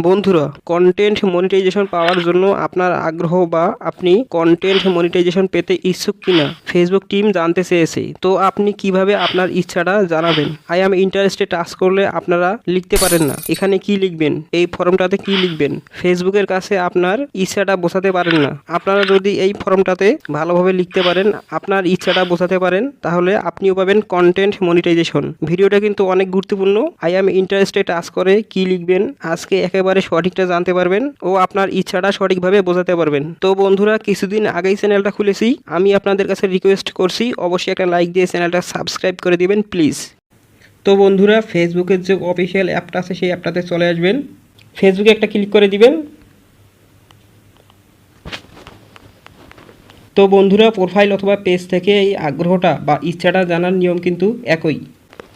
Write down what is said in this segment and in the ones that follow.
বন্ধুরা, content monetization পাওয়ার জন্য আপনার আগ্রহ বা আপনি কন্টেন্ট মনিটাইজেশন পেতে ইচ্ছুক কিনা ফেসবুক টিম জানতে চেয়েছে। তো আপনি কিভাবে আপনার ইচ্ছাটা জানাবেন? আই অ্যাম ইন্টারেস্টেড টাচ করলে আপনারা লিখতে পারেন না। এখানে কি লিখবেন? এই ফর্মটাতে কি লিখবেন? ফেসবুকের কাছে আপনার ইচ্ছাটা বোঝাতে পারেন না। আপনারা যদি এই ফর্মটাতে ভালোভাবে লিখতে পারেন, আপনার ইচ্ছাটা বোঝাতে পারেন, তাহলে আপনিও পাবেন কন্টেন্ট মনিটাইজেশন। ভিডিওটা কিন্তু অনেক গুরুত্বপূর্ণ। আই অ্যাম ইন্টারেস্টেড টাচ করে কি লিখবেন আজকে একেবারে সঠিকটা জানতে পারবেন ও আপনার ইচ্ছাটা সঠিকভাবে বোঝাতে পারবেন। তো বন্ধুরা, কিছুদিন আগেই চ্যানেলটা খুলেছি, আমি আপনাদের কাছে রিকোয়েস্ট করছি অবশ্যই একটা লাইক দিয়ে চ্যানেলটা সাবস্ক্রাইব করে দিবেন প্লিজ। তো বন্ধুরা, ফেসবুকের যে অফিসিয়াল অ্যাপটা আছে সেই অ্যাপটাতে চলে আসবেন। ফেসবুকে একটা ক্লিক করে দিবেন। তো বন্ধুরা, প্রোফাইল অথবা পেজ থেকে এই আগ্রহটা বা ইচ্ছাটা জানার নিয়ম কিন্তু একই।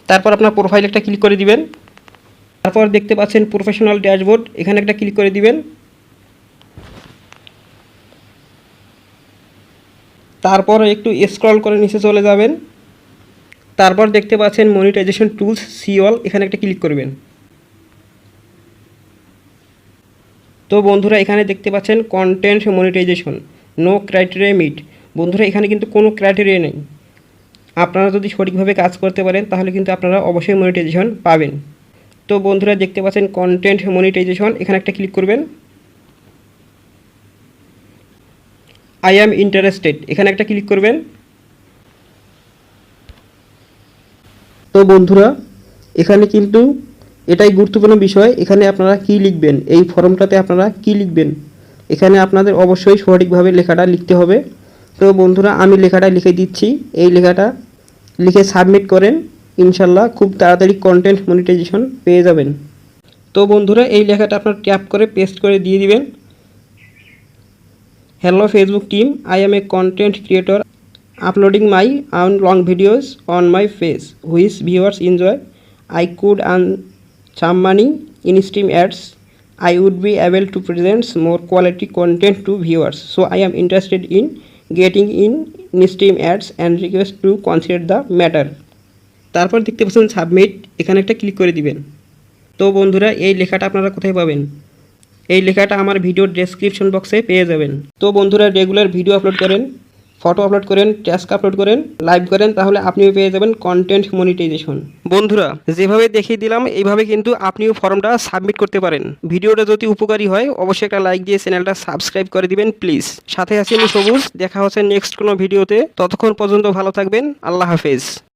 তারপর আপনার প্রোফাইল একটা ক্লিক করে দিবেন। তারপর দেখতে পাচ্ছেন প্রফেশনাল ড্যাশবোর্ড, এখানে একটা ক্লিক করে দিবেন। তারপর একটু স্ক্রল করে নিচে চলে যাবেন। তারপর দেখতে পাচ্ছেন মনিটাইজেশন টুলস সি অল, এখানে একটা ক্লিক করবেন। তো বন্ধুরা, এখানে দেখতে পাচ্ছেন content monetization no criteria meet. বন্ধুরা, এখানে কিন্তু কোনো ক্রাইটেরিয়া নেই। আপনারা যদি সঠিকভাবে কাজ করতে পারেন তাহলে কিন্তু আপনারা অবশ্যই মনিটাইজেশন পাবেন। তো বন্ধুরা, দেখতে পাচ্ছেন কন্টেন্ট মনিটাইজেশন, এখানে একটা ক্লিক করবেন। আই অ্যাম ইন্টারেস্টেড, এখানে একটা ক্লিক করবেন। তো বন্ধুরা, এখানে কিন্তু এটাই গুরুত্বপূর্ণ বিষয়, এখানে আপনারা কি লিখবেন, এই ফর্মটাতে আপনারা কি লিখবেন, এখানে আপনাদের অবশ্যই সঠিকভাবে লেখাটা লিখতে হবে। তো বন্ধুরা, আমি লেখাটা লিখে দিচ্ছি, এই লেখাটা লিখে সাবমিট করেন, ইনশাল্লাহ খুব তাড়াতাড়ি কন্টেন্ট মনিটাইজেশন পেয়ে যাবেন। তো বন্ধুরা, এই লেখাটা আপনার ট্যাপ করে পেস্ট করে দিয়ে দিবেন। Hello Facebook team, I am a content creator uploading my own long videos on my page which viewers enjoy. I could earn some money in stream ads. I would be able to present more quality content to viewers. So I am interested in getting in stream ads and request to consider the matter. তারপর দেখতে পাচ্ছেন submit, এখানে একটা click করে দিবেন। তো বন্ধুরা, এই লেখাটা আপনারা কোথায় পাবেন? এই লেখাটা আমার ভিডিওর ডেসক্রিপশন বক্সে পেয়ে যাবেন। তো বন্ধুরা, রেগুলার ভিডিও আপলোড করেন, ফটো আপলোড করেন, টাস্ক আপলোড করেন, লাইভ করেন, তাহলে আপনিও পেয়ে যাবেন কন্টেন্ট মনিটাইজেশন। বন্ধুরা, যেভাবে দেখিয়ে দিলাম এইভাবে কিন্তু আপনিও ফর্মটা সাবমিট করতে পারেন। ভিডিওটা যদি উপকারী হয় অবশ্যই একটা লাইক দিয়ে চ্যানেলটা সাবস্ক্রাইব করে দিবেন প্লিজ। সাথে আছি আমি সবুজ, দেখা হচ্ছে নেক্সট কোনো ভিডিওতে। ততক্ষণ পর্যন্ত ভালো থাকবেন, আল্লাহ হাফেজ।